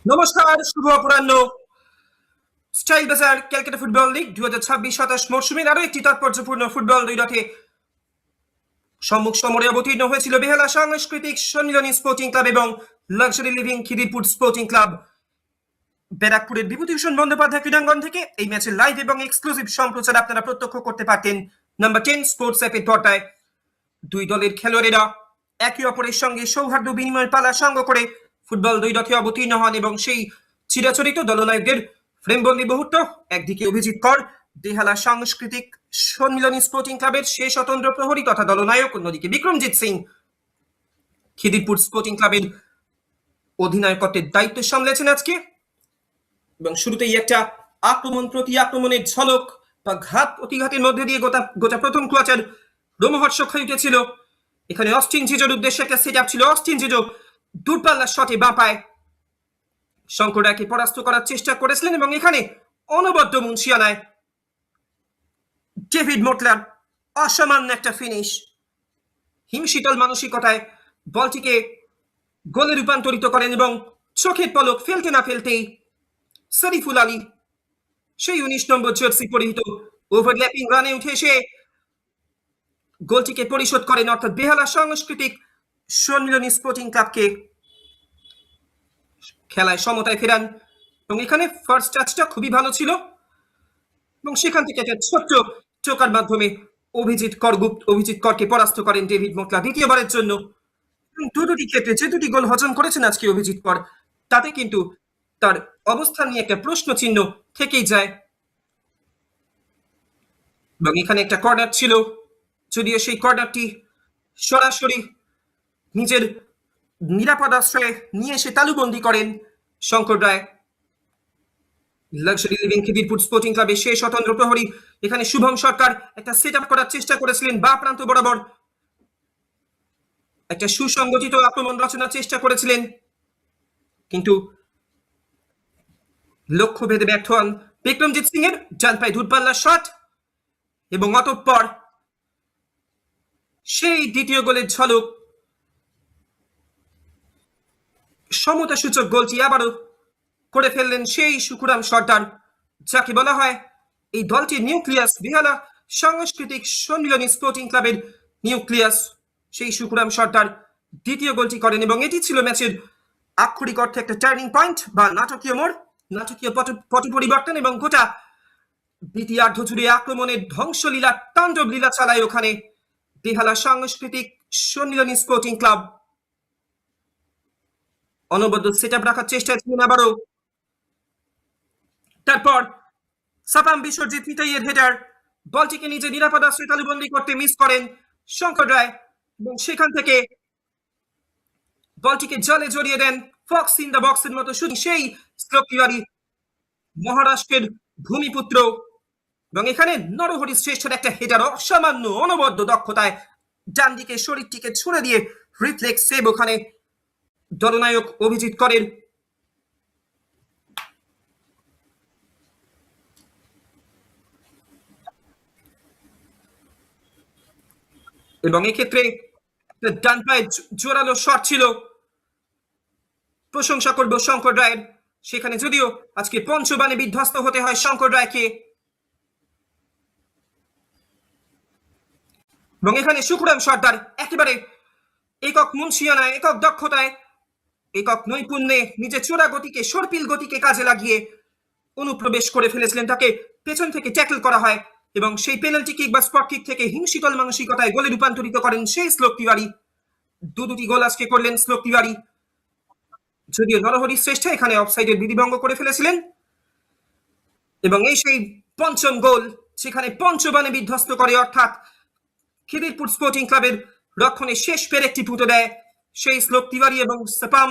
নমস্কার, শুভ অপরাহ্ন। স্টাইল বাজার Calcutta football league 2026-27 মরশুমের আরো একটি তাৎপর্যপূর্ণ ফুটবল দুই রথে সম্মুখ সমরে অবতীর্ণ হয়েছিল বেহালা সাংস্কৃতিক সম্মিলনী স্পোর্টিং ক্লাব এবং luxury living Khidirpur sporting club. ব্যারাকপুরের বিভূতিভূষণ বন্দ্যোপাধ্যায় ক্রীড়াঙ্গন থেকে এই ম্যাচের লাইভ এবং এক্সক্লুসিভ সম্প্রচার আপনারা প্রত্যক্ষ করতে পারতেন নাম্বার 10 স্পোর্টস অ্যাপের পর্দায়। দুই দলের খেলোয়াড়েরা একে অপরের সঙ্গে সৌহার্দ্য বিনিময়ের পালা সঙ্গ করে ফুটবল দুই রথে অবতীর্ণ হন এবং সেই চিরাচরিত দলনায়কদের ফ্রেমবন্দি মুহূর্ত, একদিকে অভিজিৎ কর বেহালা সাংস্কৃতিক সম্মিলনী স্পোর্টিং ক্লাবের সেই স্বতন্ত্র প্রহরী তথা দলনায়ক, অন্যদিকে বিক্রমজিৎ সিং খিদিরপুর স্পোর্টিং ক্লাবের অধিনায়কত্বের দায়িত্ব সামলেছেন আজকে। এবং শুরুতেই একটা আক্রমণ প্রতি আক্রমণের ঝলক বা ঘাত প্রতিঘাতের মধ্যে দিয়ে গোটা প্রথম কোয়ার্টার রোমহর্ষক হয়ে উঠেছিল। এখানে অস্টিন জিজোর উদ্দেশ্যে একটা সেট আপ ছিল। অস্টিন জিজো দূরপাল্লার শটে বাঁ পায় শঙ্কর রায়কে পরাস্ত করার চেষ্টা করেছিলেন এবং এখানে অনবদ্য মুন্সিয়ানায় ডেভিড মোটলার অসামান্য একটা ফিনিশ, হিমশীতল মানসিকতায় বলটিকে গোলে রূপান্তরিত করেন এবং চোখের পলক ফেলতে না ফেলতেই শরীফুল আলী সেই 19 নম্বর জার্সি পরিহিত ওভারল্যাপিং রানে উঠে এসে গোলটিকে পরিশোধ করেন, অর্থাৎ বেহালা সাংস্কৃতিক সম্মিলনী স্পোর্টিং ক্লাবকে খেলায় সমতায় ফেরান। এবং এখানে ফার্স্ট টাচটা খুবই ভালো ছিল এবং সেখান থেকে একটা ছোট্ট চোকার মাধ্যমে অভিজিৎ করকে পরাস্ত করেন ডেভিড মোটলা দ্বিতীয়বারের জন্য। দুটি ক্ষেত্রে যে দুটি গোল হজম করেছেন আজকে অভিজিৎ কর, তাতে কিন্তু তার অবস্থান নিয়ে একটা প্রশ্ন চিহ্ন থেকেই যায়। এবং এখানে একটা কর্নার ছিল, যদিও সেই কর্নারটি সরাসরি নিজের নিরাপদ আশ্রয়ে নিয়ে এসে তালুবন্দি করেন শঙ্কর রায়। লাক্সারি লিভিং খিদিরপুর স্পোর্টিং ক্লাবের সেই স্বতন্ত্র প্রহরী এখানে শুভম সরকার একটা সেট আপ করার চেষ্টা করেছিলেন বা প্রান্ত বরাবর, একটা সুসংগঠিত আক্রমণ রচনার চেষ্টা করেছিলেন, কিন্তু লক্ষ্য ভেদে ব্যর্থ হন বিক্রমজিৎ সিং এর ডান পায়ে দূরপাল্লার শট। এবং অতঃপর সেই দ্বিতীয় গোলের ঝলক, সমতা সূচক গোলটি আবারও করে ফেললেন সেই সুকুরাম সর্দার, যাকে বলা হয় এই দলটির নিউক্লিয়াস, বেহালা সাংস্কৃতিক সম্মিলনী স্পোর্টিং ক্লাবের নিউক্লিয়াস। সেই সুকুরাম সর্দার দ্বিতীয় গোলটি করেন এবং এটি ছিল ম্যাচের আক্ষরিক অর্থে একটা টার্নিং পয়েন্ট বা নাটকীয় মোড়, নাটকীয় পট পরিবর্তন। এবং গোটা দ্বিতীয়ার্ধ জুড়ে আক্রমণের ধ্বংসলীলা, তাণ্ডব লীলা চালায় ওখানে বেহালা সাংস্কৃতিক সম্মিলনী স্পোর্টিং ক্লাব। অনবদ্য সেট আপ রাখার চেষ্টায় ছিলেন আবারও। তারপর সাপাম বিশ্বজিৎ মিতাইয়ের হেডার, বলটিকে নিজে নিরাপদ আশ্রয়ে তালুবন্দি করতে মিস করেন শঙ্কর রায় এবং সেখান থেকে বলটিকে জলে জড়িয়ে দেন ফক্স ইন দ্য বক্সের মতো শুধু সেই স্ট্রোক তিওয়ারি, মহারাষ্ট্রের ভূমিপুত্র। এবং এখানে নরহরি শ্রেষ্ঠের একটা হেডার অসামান্য অনবদ্য দক্ষতায় ডান দিকে শরীরটিকে ছুঁড়ে দিয়ে রিফ্লেক্স সেভ ওখানে দলনায়ক অভিজিৎ করেন। এবং এক্ষেত্রে ডান পায়ে জোরালো শট ছিল, প্রশংসা করব শঙ্কর রায়ের। সেখানে যদিও আজকে পঞ্চবাণে বিধ্বস্ত হতে হয় শঙ্কর রায়কে। এবং এখানে সুকুরাম সর্দার একেবারে একক মুন্সিয়ানায়, একক দক্ষতায়, একক নৈপুণ্যে নিজের চোরা গতিকে, সর্পিল গতিকে কাজে লাগিয়ে অনুপ্রবেশ করে ফেলেছিলেন। তাকে পেছন থেকে ট্যাকল করা হয় এবং সেই পেনাল্টি কিক বা স্পট কিক থেকে হিমশীতল মানসিকতায় গোলে রূপান্তরিত করেন সেই শ্লোক তিওয়ারি। দুটি গোল আজকে করলেন শ্লোক তিওয়ারি, যদিও নরহরি শ্রেষ্ঠ এখানে অফসাইডের বিধিভঙ্গ করে ফেলেছিলেন। এবং এই সেই পঞ্চম গোল, সেখানে পঞ্চবাণে বিধ্বস্ত করে, অর্থাৎ খিদিরপুর স্পোর্টিং ক্লাবের রক্ষণে শেষ পেরেকটি পুঁতে দেয় সেই শ্লোক তিওয়ারি এবং সাপাম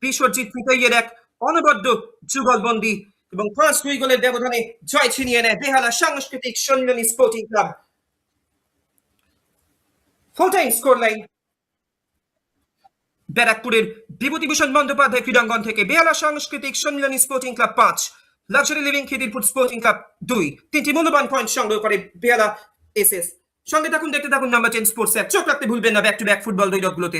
বিশ্বজিৎ মিতাইয়ের এক অনবদ্য যুগলবন্দি। এবং ফার্স্ট দুই গোলের ব্যবধানে জয় ছিনিয়ে নেয় Behala Sanskritik Sammilani sporting club. Full time score line ব্যারাকপুরের বিভূতিভূষণ বন্দ্যোপাধ্যায় ক্রীড়াঙ্গন থেকে Behala Sanskritik Sammilani sporting club 5, luxury living Khidirpur sporting club 2, তিনটি মূল্যবান পয়েন্ট সংগ্রহ করে বেহালা এসএস। সঙ্গে থাকুন, দেখতে থাকুন নাম্বার 10 স্পোর্টস অ্যাপ। চোখ রাখতে ভুলবেন না ব্যাক টু ব্যাক ফুটবল দুই রথগুলোতে।